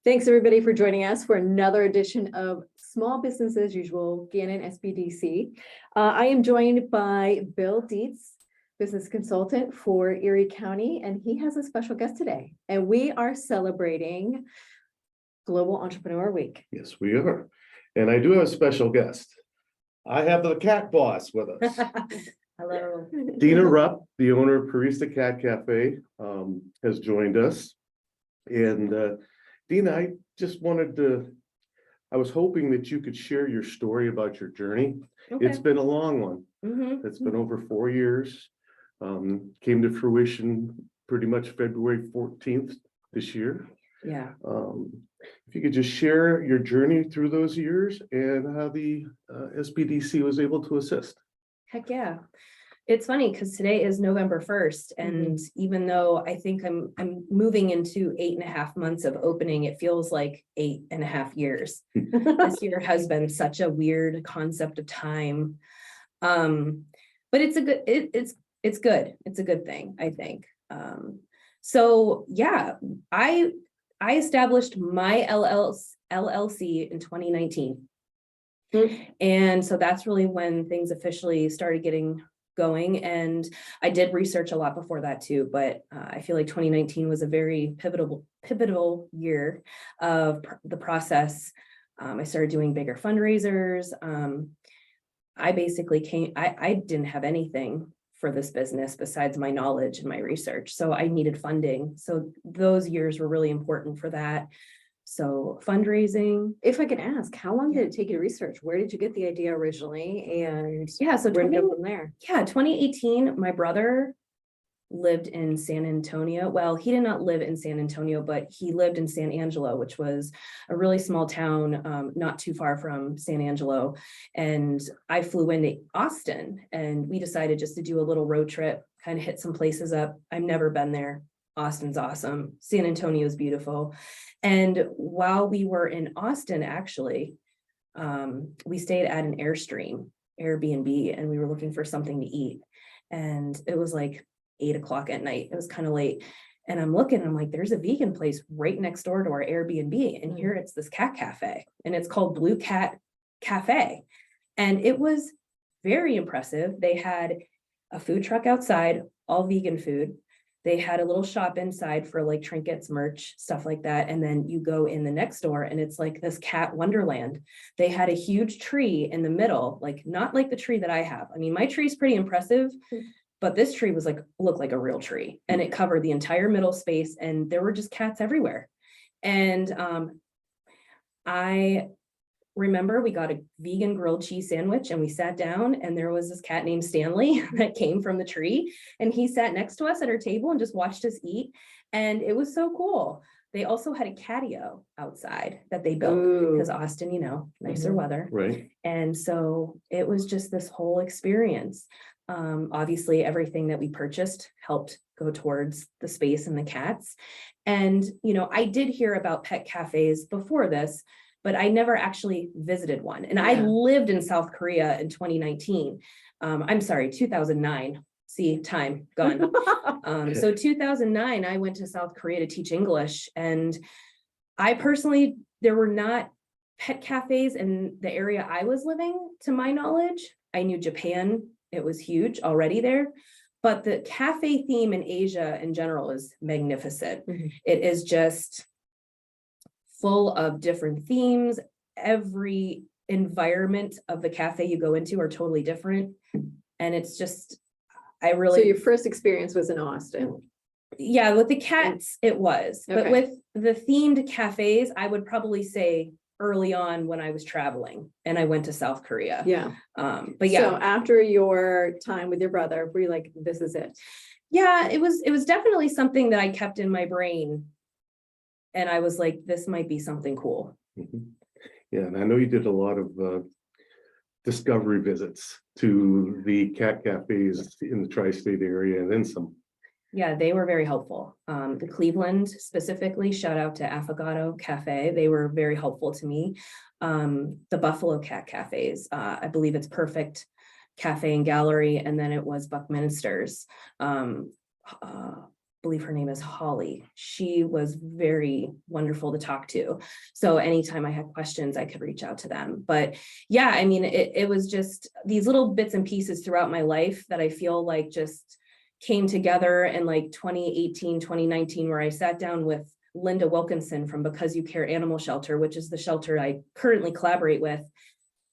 Thanks everybody for joining us for another edition of Small Business as Usual, Gannon SBDC. I am joined by Bill Dietz, business consultant for Erie County, and he has a special guest today. And we are celebrating Global Entrepreneur Week. Yes, we are. And I do have a special guest. I have the cat boss with us. Hello. Dina Rupp, the owner of Purrista Cat Cafe, has joined us. And Dina, I just I was hoping that you could share your story about your journey. Okay. It's been a long one. It's been over 4 years. Came to fruition pretty much February 14th this year. Yeah. If you could just share your journey through those years and how the SBDC was able to assist. Heck yeah. It's funny because today is November 1st. And even though I think I'm moving into 8.5 months of opening, it feels like 8.5 years. This year has been such a weird concept of time. But it's a good, it's good. It's a good thing, I think. So yeah, I established my LLC in 2019. And so that's really when things officially started getting going. And I did research a lot before that too, but I feel like 2019 was a very pivotal year of the process. I started doing bigger fundraisers. I basically I didn't have anything for this business besides my knowledge and my research. So I needed funding. So those years were really important for that. So fundraising. If I can ask, how long did it take you to research? Where did you get the idea originally? And yeah, so where did it go from there? Yeah, 2018, my brother lived in San Antonio. Well, he did not live in San Antonio, but he lived in San Angelo, which was a really small town, not too far from San Angelo. And I flew into Austin and we decided just to do a little road trip, kind of hit some places up. I've never been there. Austin's awesome. San Antonio is beautiful. And while we were in Austin, actually, we stayed at an Airstream Airbnb and we were looking for something to eat. And it was like 8 o'clock at night. It was kind of late. And I'm looking, I'm like, there's a vegan place right next door to our Airbnb. And here it's this cat cafe and it's called Blue Cat Cafe. And it was very impressive. They had a food truck outside, all vegan food. They had a little shop inside for like trinkets, merch, stuff like that. And then you go in the next door and it's like this cat wonderland. They had a huge tree in the middle, like not like the tree that I have. I mean, my tree is pretty impressive, but this tree was looked like a real tree and it covered the entire middle space and there were just cats everywhere. And I remember we got a vegan grilled cheese sandwich and we sat down and there was this cat named Stanley that came from the tree and he sat next to us at our table and just watched us eat. And it was so cool. They also had a catio outside that they built because Austin, you know, nicer weather. Right. And so it was just this whole experience. Obviously everything that we purchased helped go towards the space and the cats. And, you know, I did hear about pet cafes before this, but I never actually visited one. And I lived in South Korea in 2019. I'm sorry, 2009. See, time gone. So 2009, I went to South Korea to teach English. And I personally, there were not pet cafes in the area I was living, to my knowledge. I knew Japan, it was huge already there. But the cafe theme in Asia in general is magnificent. It is just full of different themes. Every environment of the cafe you go into are totally different. And it's just, I really— So your first experience was in Austin? Yeah, with the cats, it was. Okay. But with the themed cafes, I would probably say early on when I was traveling and I went to South Korea. Yeah. But yeah. So after your time with your brother, were you like, this is it? Yeah, it was definitely something that I kept in my brain. And I was like, this might be something cool. Yeah, and I know you did a lot of discovery visits to the cat cafes in the tri-state area and then some. Yeah, they were very helpful. The Cleveland specifically, shout out to Affogato Cafe. They were very helpful to me. The Buffalo Cat Cafes, I believe it's Perfect Cafe and Gallery, and then it was Buckminster's. believe her name is Holly. She was very wonderful to talk to. So anytime I had questions, I could reach out to them. But yeah, I mean, it was just these little bits and pieces throughout my life that I feel like just came together in like 2018, 2019, where I sat down with Linda Wilkinson from Because You Care Animal Shelter, which is the shelter I currently collaborate with.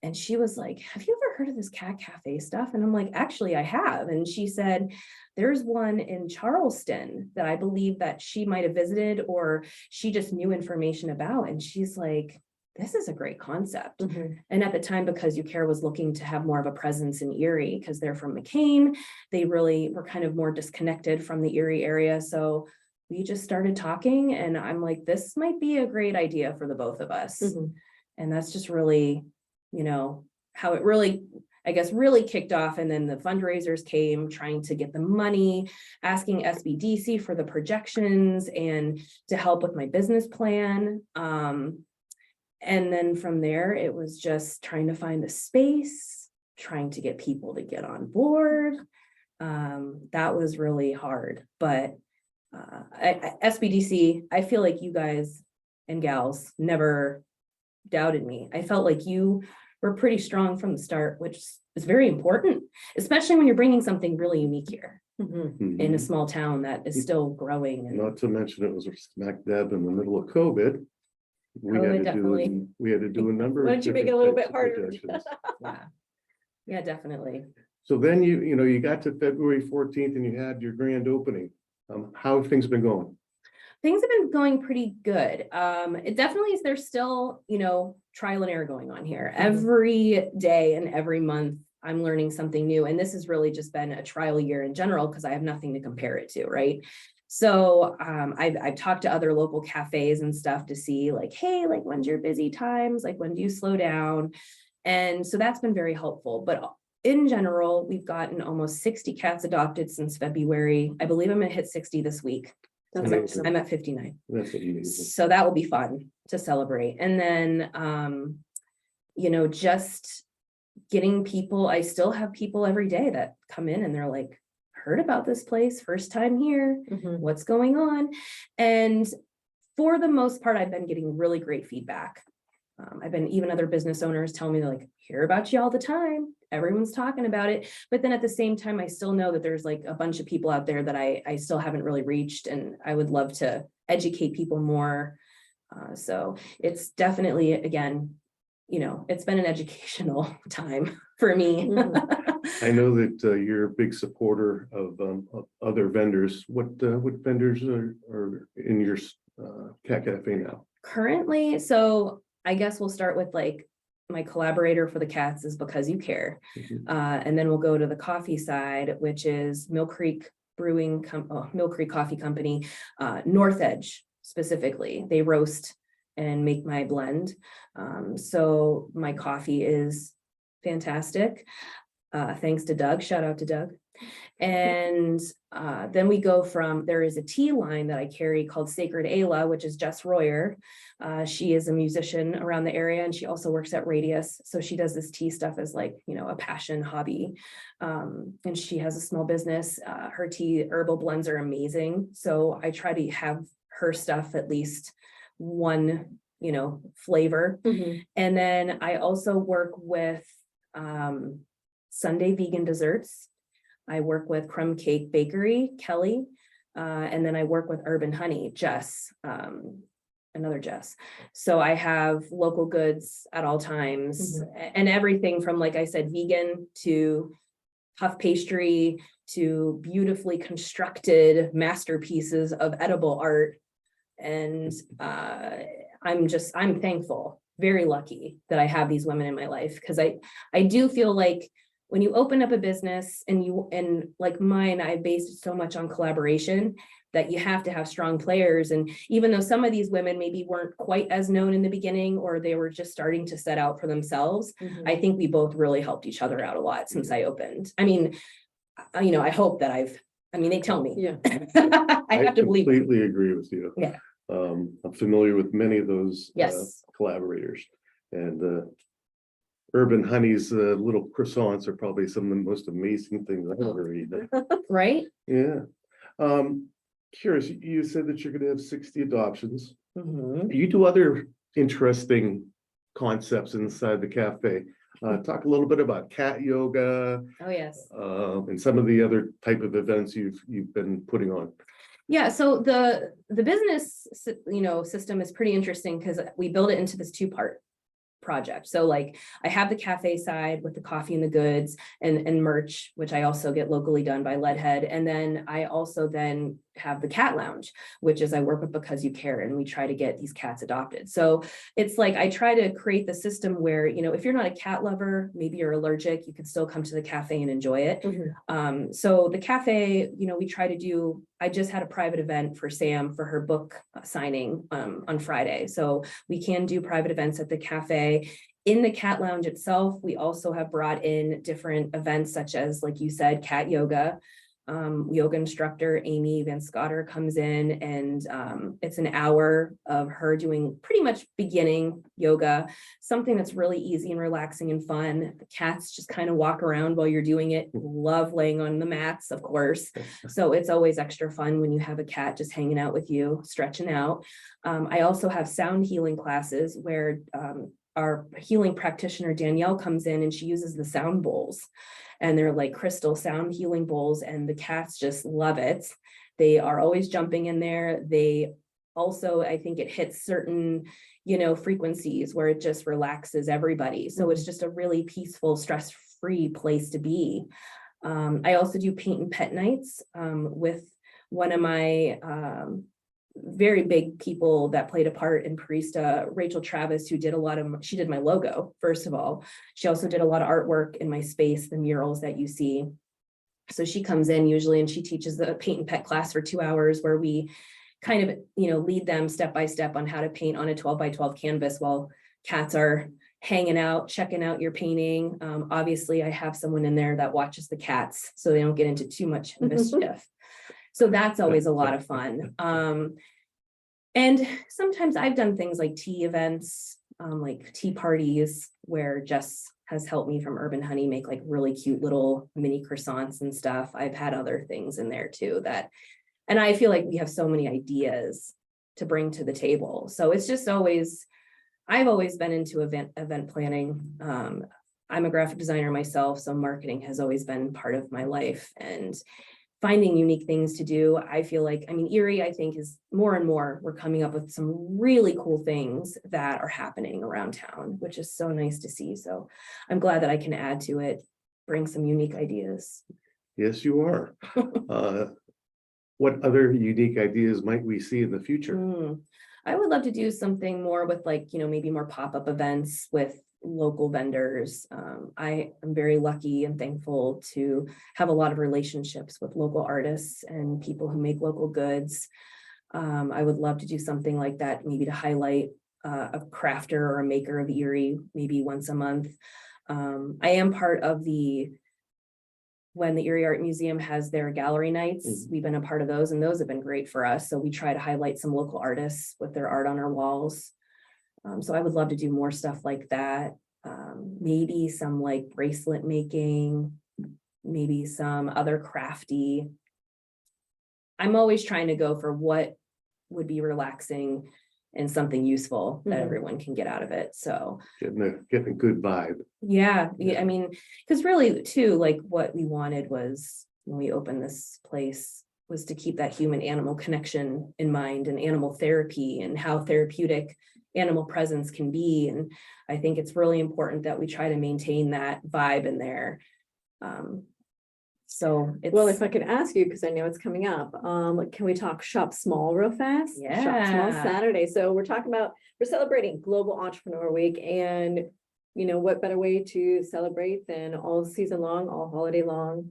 And she was like, have you ever heard of this cat cafe stuff? And I'm like, actually, I have. And she said, there's one in Charleston that I believe that she might have visited or she just knew information about. And she's like, this is a great concept. And at the time, Because You Care was looking to have more of a presence in Erie because they're from McCain. They really were kind of more disconnected from the Erie area. So we just started talking and I'm like, this might be a great idea for the both of us. And that's just really, you know, how it really, I guess, really kicked off. And then the fundraisers came trying to get the money, asking SBDC for the projections and to help with my business plan. And then from there, it was just trying to find the space, trying to get people to get on board. That was really hard, but SBDC, I feel like you guys and gals never doubted me. I felt like you were pretty strong from the start, which is very important, especially when you're bringing something really unique here in a small town that is still growing. And Not to mention it was smack dab in the middle of COVID. We had to do a number of. Why don't you make it a little bit harder? Yeah, definitely. So then you got to February 14th and you had your grand opening. How have things been going? Things have been going pretty good. It definitely is, there's still, trial and error going on here. Every day and every month, I'm learning something new. And this has really just been a trial year in general, because I have nothing to compare it to, right? So I've talked to other local cafes and stuff to see like, hey, like when's your busy times? Like when do you slow down? And so that's been very helpful. But in general, we've gotten almost 60 cats adopted since February. I believe I'm gonna hit 60 this week. I'm at 59. That's amazing. So that will be fun to celebrate. And then, just getting people, I still have people every day that come in and they're like, heard about this place, first time here, what's going on? And for the most part, I've been getting really great feedback. Even other business owners tell me, they're like, hear about you all the time. Everyone's talking about it. But then at the same time, I still know that there's like a bunch of people out there that I still haven't really reached, and I would love to educate people more. So it's definitely, again, it's been an educational time for me. I know that you're a big supporter of other vendors. What vendors are in your cat cafe now? Currently, so I guess we'll start with like my collaborator for the cats is Because You Care. And then we'll go to the coffee side, which is Mill Creek Mill Creek Coffee Company, North Edge specifically. They roast and make my blend. So my coffee is fantastic. Thanks to Doug, shout out to Doug. And then we go there is a tea line that I carry called Sacred Ayla, which is Jess Royer. She is a musician around the area and she also works at Radius. So she does this tea stuff as like, a passion hobby. And she has a small business. Her tea herbal blends are amazing. So I try to have her stuff at least one, flavor. And then I also work with Sunday Vegan Desserts. I work with Crumb Cake Bakery, Kelly, and then I work with Urban Honey, Jess, another Jess. So I have local goods at all times and everything from, like I said, vegan to puff pastry to beautifully constructed masterpieces of edible art. And I'm thankful, very lucky that I have these women in my life, because I do feel like when you open up a business and like mine, I based so much on collaboration that you have to have strong players. And even though some of these women maybe weren't quite as known in the beginning, or they were just starting to set out for themselves, I think we both really helped each other out a lot since I opened. I mean, I hope that they tell me. Yeah. I have to believe. I completely agree with you. Yeah. I'm familiar with many of those collaborators, and Urban Honey's little croissants are probably some of the most amazing things I've ever eaten. Right? Yeah. curious, you said that you're gonna have 60 adoptions. Mhm. You do other interesting concepts inside the cafe. Talk a little bit about cat yoga, Oh, yes. and some of the other type of events you've been putting on. Yeah, so the business, system is pretty interesting because we build it into this two-part project. So like I have the cafe side with the coffee and the goods and merch, which I also get locally done by Leadhead. And then I also then have the cat lounge, which is I work with Because You Care, and we try to get these cats adopted. So it's like I try to create the system where, if you're not a cat lover, maybe you're allergic, you can still come to the cafe and enjoy it. So the cafe, we try to do, I just had a private event for Sam for her book signing on Friday. So we can do private events at the cafe. In the cat lounge itself, we also have brought in different events such as, like you said, cat yoga. Yoga instructor Amy Van Scotter comes in, and it's an hour of her doing pretty much beginning yoga, something that's really easy and relaxing and fun. The cats just kind of walk around while you're doing it, love laying on the mats, of course. So it's always extra fun when you have a cat just hanging out with you, stretching out. I also have sound healing classes where our healing practitioner Danielle comes in and she uses the sound bowls, and they're like crystal sound healing bowls, and the cats just love it. They are always jumping in there. They also, I think it hits certain, frequencies where it just relaxes everybody. So it's just a really peaceful, stress-free place to be. I also do paint and pet nights with one of my very big people that played a part in Purrista, Rachel Travis, who did she did my logo, first of all. She also did a lot of artwork in my space, the murals that you see. So she comes in usually and she teaches the paint and pet class for 2 hours, where we kind of, lead them step by step on how to paint on a 12 by 12 canvas while cats are hanging out, checking out your painting. Obviously, I have someone in there that watches the cats so they don't get into too much mischief. So that's always a lot of fun. And sometimes I've done things like tea events, like tea parties, where Jess has helped me from Urban Honey make like really cute little mini croissants and stuff. I've had other things in there too and I feel like we have so many ideas to bring to the table. So it's just I've always been into event planning. I'm a graphic designer myself, so marketing has always been part of my life, and finding unique things to do. I feel like, Erie, I think, is more and more, we're coming up with some really cool things that are happening around town, which is so nice to see. So I'm glad that I can add to it, bring some unique ideas. Yes, you are. What other unique ideas might we see in the future? I would love to do something more with maybe more pop-up events with local vendors. I am very lucky and thankful to have a lot of relationships with local artists and people who make local goods. I would love to do something like that, maybe to highlight a crafter or a maker of Erie, maybe once a month. I am part of when the Erie Art Museum has their gallery nights, we've been a part of those, and those have been great for us. So we try to highlight some local artists with their art on our walls. So I would love to do more stuff like that. Maybe some like bracelet making, maybe some other crafty. I'm always trying to go for what would be relaxing and something useful that everyone can get out of it. So Getting a good vibe. yeah, because really too, like what we wanted was, when we opened this place, was to keep that human animal connection in mind, and animal therapy and how therapeutic animal presence can be. And I think it's really important that we try to maintain that vibe in there. So Well, if I could ask you, because I know it's coming up, can we talk Shop Small real fast? Shop Small Yeah. Saturday. So we're celebrating Global Entrepreneur Week, and what better way to celebrate than all season long, all holiday long,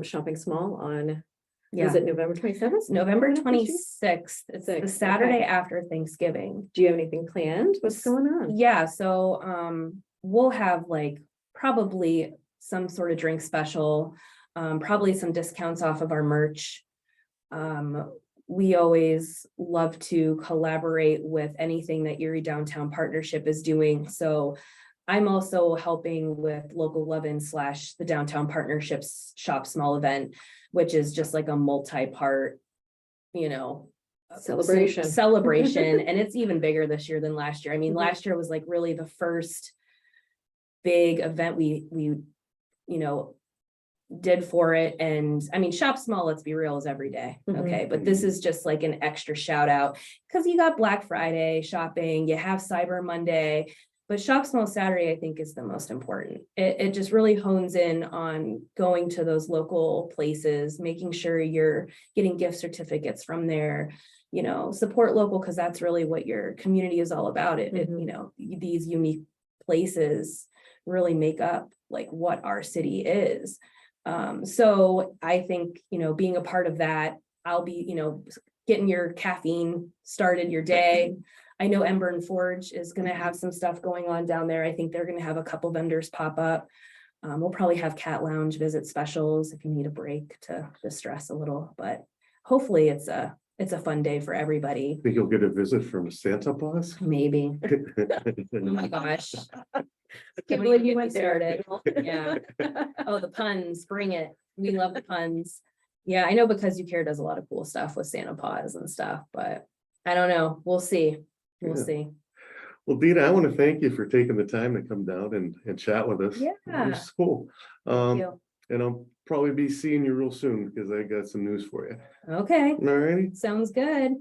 shopping small on, is it November 27th? November 26th. It's the Sixth, Saturday okay. after Thanksgiving. Do you have anything planned? What's going on? Yeah, so we'll have like probably some sort of drink special, probably some discounts off of our merch. We always love to collaborate with anything that Erie Downtown Partnership is doing. So I'm also helping with Local Lovin' / the Downtown Partnerships Shop Small event, which is just like a multi-part you know, Celebration. celebration, and it's even bigger this year than last year. I mean, Mhm. last year was like really the first big event we did for it. And I mean, shop small, let's be real, is every day. Mhm. Okay. But this is just like an extra shout out because you got Black Friday shopping, you have Cyber Monday, but shop small Saturday, I think, is the most important. It just really hones in on going to those local places, making sure you're getting gift certificates from there, support local, because that's really what your community is all about. Mhm. These unique places really make up like what our city is. So I think, being a part of that, I'll be, getting your caffeine started your day. I know Ember and Forge is going to have some stuff going on down there. I think they're going to have a couple vendors pop up. We'll probably have cat lounge visit specials if you need a break to distress a little, but hopefully it's a fun day for everybody. Think you'll get a visit from Santa Claus? Maybe. Oh my gosh. I Don't can't believe even you get me went there. started. Yeah. Oh, the puns, bring it. We love the puns. Yeah, I know Because You Care does a lot of cool stuff with Santa Paws and stuff, but I don't know. We'll see. We'll Yeah. see. Well, Dina, I want to thank you for taking the time to come down and chat with us. Yeah. It was cool. Thank you. And I'll probably be seeing you real soon because I got some news for you. Okay, All righty. sounds good.